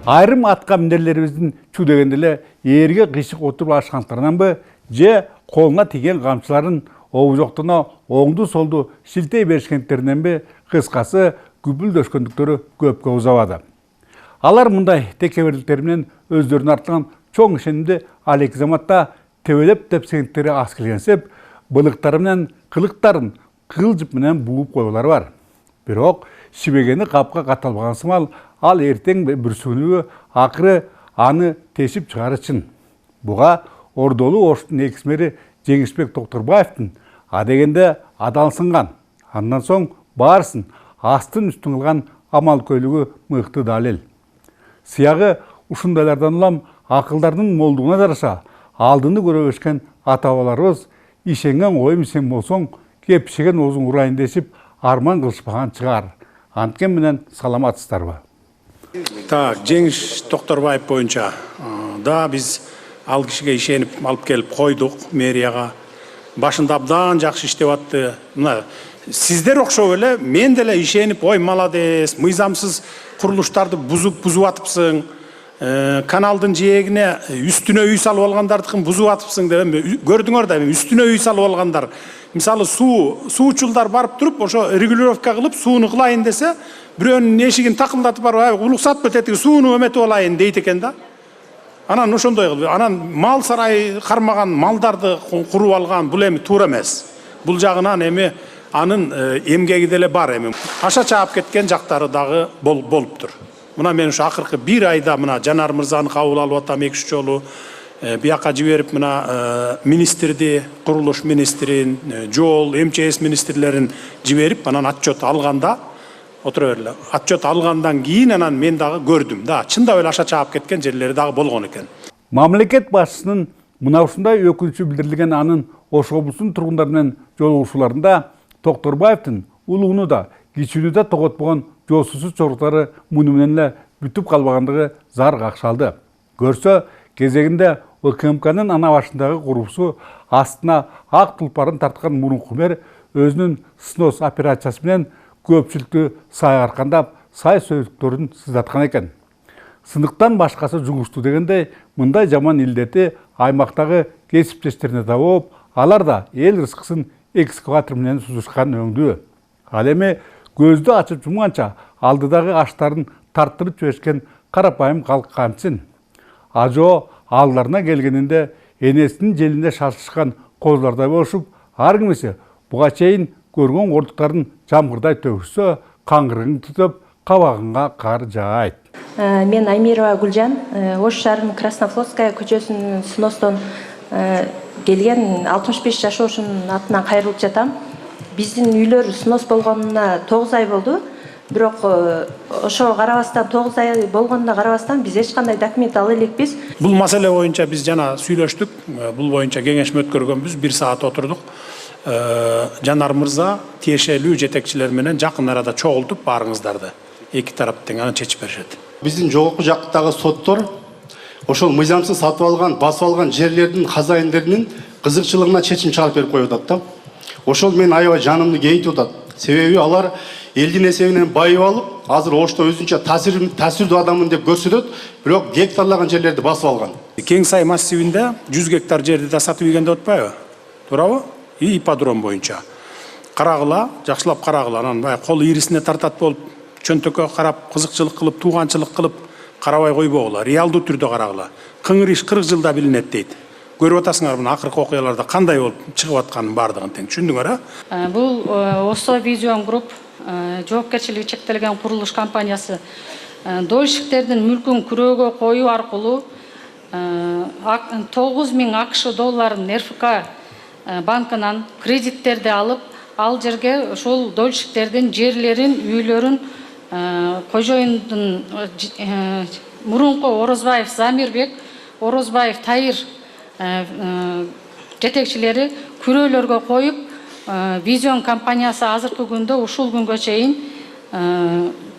Айрым атқа мінерлеріміздің чу дегенделе ерге қишық отырып ашқанттарынан бі, же қолына тиген қамшыларын оғы жоқтына оңды солды шілтей берішкенттерінен бі, қысқасы күбіл дөшкендіктері көпке ұзавады. Алар мұндай текеберліктерінен өздерін артқан чоң ішенімді алекі заматта төвелеп тепсеңттері аз келгенсеп, былықтарымен қылықтарын қыл жіпменен буып қойылар бар. Бирок шибегені қапқа қаталбаған сымал, ал ертең бүрсігінуі ақыры аны тесіп шығары чын. Бұға ордолы оштың екісмері Жеңішбек Тоқтырбаевтың адегенде адалсынған. Андан соң барсын астын үстін қылған амал көйлігі мықты далел. Сияғы ұшындайлардан ұлам ақылдардың молдығына жарыша алдыны көре өшкен атабаларымыз ишенген ойым сен болсоң кепшеген озың ұрайын десіп арман қылышпаған шығар. Анткен менен саламатсыздар ба? Так, Жеңіш Тоқтырбаев бойынша да біз ал кишиге ишеніп алып келіп қойдық мэрияға. Башында абдан жақсы иштеп атты. Мына сиздер окшоп эле мен деле ишеніп, ой молодец, мыйзамсыз курулуштарды бузуп атыпсың. Каналдын жээгине үстүнө үй салып алгандардыкын бузуп атыпсың деп көрдүңөр да, үстүнө үй салып алгандар. Мисалы суучулдар барып туруп, ошо регулировка кылып сууну кылайын десе, бирөөнүн эшигин такылдатып барып, уруксат берет, сууну өмөтүп алайын дейт экен да. Анан ошондой кылып, анан мал сарай кармаган малдарды куруп алган, бул эми туура эмес. Бул жагынан эми анын эмгеги деле бар эми. Аша чаап кеткен жактары дагы болуптур. Мына мен ушу акыркы бир айда мына Жанар мырзаны кабыл алып атам 2-3 жолу. Бияка жиберип мына министрди, курулуш министрин, жол, МЧС министрлерин жиберип, анан отчет алганда, отура берле. Отчет алгандан кийин анан мен дагы көрдүм да, чындап эле аша чаап кеткен жерлери дагы болгон экен. Мамлекет башчысынын мына ушундай өкүнүчү билдирилген анын Ош облусунун тургундары менен жолугушууларында Токтурбаевдин улууну да, кичүүнү да тоготпогон жолсузсуз чоруктары муну менен эле бүтүп калбагандыгы зар какшалды. Көрсө, кезегинде УКМКнын ана башындагы курупсу астына ак тулпарын тарткан мурунку мэр өзүнүн снос операциясы менен көпчүлүктү сайгаркандап, сай сөздүктөрүн сыздаткан экен. Сындыктан башкасы жугушту дегендей, мындай жаман илдети аймактагы кесиптештерине да болуп, алар да эл рызкысын экскаватор менен сузушкан өңдүү. Ал эми көздү ачып жумганча алдыдагы аштарын тарттырып жиберишкен карапайым калк кантсын. Ажо алдарына келгенинде энесинин желинде шашышкан козлордой болушуп, ар кимиси буга чейин көргөн ордуктарын жамгырдай төгүшсө, каңгырын тутуп, кабагынга кар жаайт. Мен Аймирова Гүлжан, Ош шаарынын Краснофлотская көчөсүнүн сностон келген 65 жашоошунун атынан кайрылып жатам. Биздин үйлөр снос болгонуна 9 ай болду. Бирок ошо карабастан 9 ай болгонуна карабастан биз эч кандай документ ала элекпиз. Бул маселе боюнча биз жана сүйлөштүк. Бул боюнча кеңешме өткөргөнбүз, 1 саат отурдук. Жанар мырза тиешелүү жетекчилер менен жакын арада чогултуп барыңыздарды. Эки тарап тең аны чечип беришет. Биздин жогорку жактагы соттор ошол мыйзамсыз сатып алган, басып алган жерлердин казайындеринин кызыкчылыгына чечим чыгарып берип коюп атат да. Ошол мен аябай жанымды кейитип атат. Себеби алар элдин эсебинен байып алып, азыр Ошто өзүнчө таасирдүү адаммын деп көрсөтөт, бирок гектарлаган жерлерди басып алган. Кең сай массивинде 100 гектар жерди да сатып ийген деп атпайбы? Туурабы? Ипподром боюнча. Карагыла, жакшылап карагыла, анан бай кол ирисине тартат болуп, чөнтөккө карап, кызыкчылык кылып, тууганчылык кылып карабай койбогула, реалдуу түрдө карагыла. Кыңыр иш 40 жылда билинет дейт. Көрүп атасыңар мына акыркы окуяларда кандай болуп чыгып атканын бардыгын тең түшүндүңөр, а? Бул Осо Vision Group жоопкерчилиги чектелген курулуш компаниясы дольщиктердин мүлкүн күрөөгө коюу аркылуу 9000 АКШ долларын РФК банкынан кредиттерди алып, ал жерге ошол дольщиктердин жерлерин, үйлөрүн кожоюндун мурунку Орозбаев Замирбек, Орозбаев Таир жетекчилери күрөөлөргө коюп, Vision компаниясы азыркы күндө ушул күнгө чейин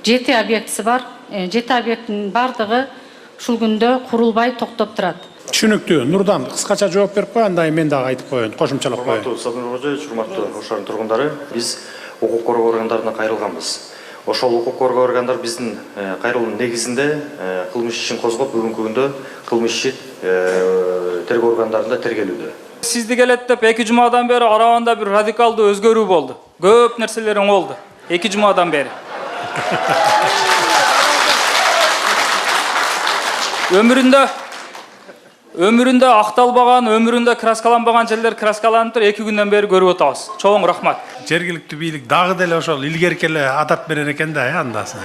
7 объектиси бар. 7 объекттин бардыгы ушул күндө курулбай токтоп турат. Түшүнүктүү. Нурдан кыскача жооп берип кой, андай мен дагы айтып коеюн, кошумчалап коеюн. Урматтуу Сабыр кожоевич, урматтуу Ош шаарынын тургундары, биз укук коргоо органдарына кайрылганбыз. ошол укук коргоо органдар биздин кайрылуунун негизинде кылмыш ишин козгоп бүгүнкү күндө кылмыш иши тергөө органдарында тергелүүдө. Сизди келет деп 2 жумадан бери арабанда бир радикалдуу өзгөрүү болду. Көп нерселер оңолду. 2 жумадан бери. Өмүрүндө акталбаган, өмүрүндө краскаланбаган жерлер краскаланып 2 күндөн бери көрүп атабыз. Чоң рахмат. Жергиликтүү бийлик дагы деле ошол илгерки эле адат берер экен да, андасын.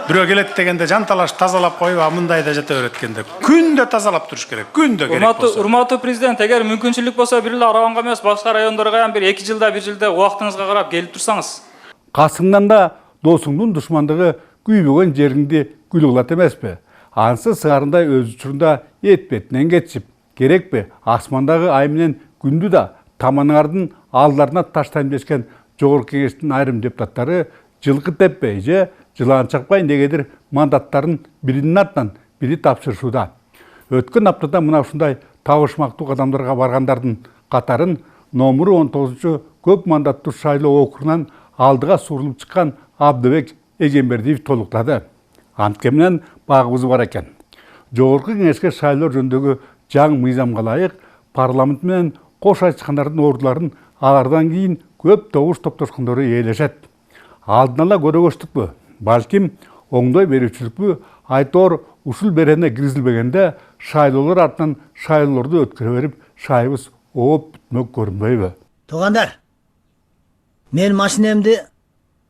Бирөө келет дегенде жанталаш тазалап коюп, мындай да жата берет экен деп. Күндө тазалап туруш керек, күндө керек болсо. Урматтуу президент, эгер мүмкүнчүлүк болсо бир эле Арабанга эмес, башка райондорго ham бир 2 жылда, 1 жылда убактыңызга карап келип турсаңыз. Касыңдан да досуңдун душмандыгы күйбөгөн жериңди күл кылат эмеспи? Ансы сыгарындай өз учурунда эт бетинен кетишип, керекпи? Асмандагы ай менен күндү да таманыңардын алдарына таштайм дешкен Жогорку Кеңештин айрым депутаттары жылкы теппей же жылан чакпай негедир мандаттарын биринин артынан бири тапшырышууда. Өткөн аптада мына ушундай табышмактуу кадамдарга баргандардын катарын номуру 19 көп мандаттуу шайлоо округунан алдыга сурулуп чыккан Абдыбек Эжембердиев толуктады. Антке менен багыбыз бар экен. Жогорку Кеңешке шайлоо жөнүндөгү жаңы мыйзамга ылайык парламент менен кош айчкандардын ордуларын алардан кийин көп добуш топтошкондору ээлешет. Алдын ала көрөгөчтүкпү, балким оңдой берүүчүлүкпү, айтор ушул берене киргизилбегенде шайлоолор артынан шайлоолорду өткөрө берип, шайыбыз ооп бүтмөк көрүнбөйбү? Туугандар, мен машинемди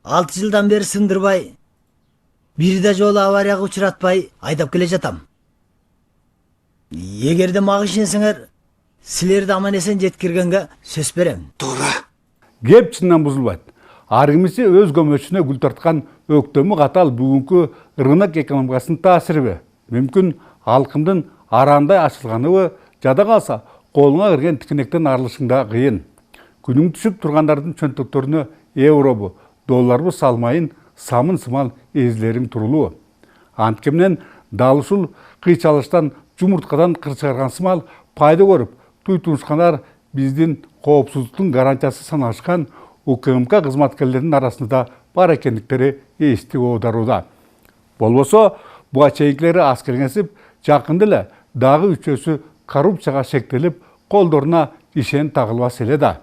6 жылдан бери сындырбай, бир да жолу аварияга учуратпай айдап келе жатам. Эгерде мага ишенсеңер, силерди аман эсен жеткиргенге сөз берем. Туура. Кеп чындан бузулбайт. Ар кимиси өз көмөчүнө гүл тарткан өктөмү катал бүгүнкү рынок экономикасынын таасириби? Мүмкүн алкымдын арандай ачылганыбы, жада калса колуңа кирген тикенектен арылышың да кыйын. Күнүң түшүп тургандардын чөнтөктөрүнө евробу, долларбы салмайын самын сымал эзлерин турулуу. Антке менен дал ушул кыйчалыштан жумурткадан кыр чыгарган сымал пайда көрүп, туйтунушкандар биздин коопсуздуктун гарантиясы саналышкан УКМК кызматкерлеринин арасында бар экендиктери эстик оодарууда. Болбосо буга чейинкилери аскереңесип, жакында эле дагы үчөөсү коррупцияга шектелип, колдоруна ишен тагылбас эле да.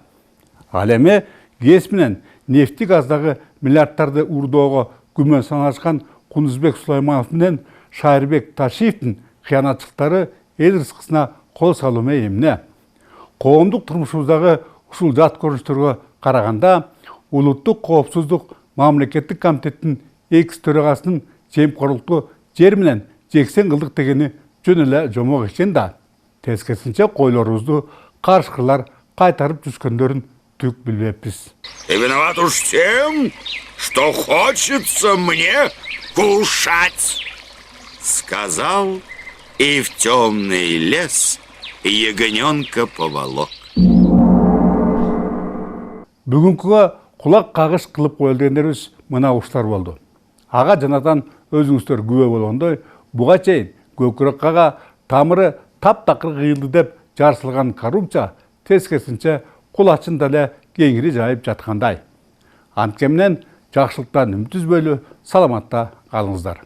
Ал эми ГЭС менен нефти газдагы миллиарддарды урдоого күмөн саналышкан Кунузбек Сулайманов менен Шайырбек Ташиевдин кыянатчылыктары эл рызкысына кол салуу эмне? Коомдук турмушубуздагы ушул жат көрүнүштөргө караганда улуттук коопсуздук мамлекеттик комитеттин экс төрагасынын жемкорлукту жер менен жексен кылдык дегени жөн эле жомок экен да. Тескерисинче койлорубузду каршылар кайтарып жүзгөндөрүн түк билбеппиз. Виноват уж тем, что хочется мне кушать, сказал и в темный лес ягненка поволок. Бүгүнкүгө кулак кагыш кылып коелу дегендерибиз мына уштар болду. Ага жанадан өзүңүздөр күбө болгондой, буга чейин көкүрөккага тамыры таптакыр кыйылды деп жарсылган коррупция тескерисинче кулачын деле кеңири жайып жаткандай. Антке менен жакшылыктан үмүт үзбөйлү, саламатта калыңыздар.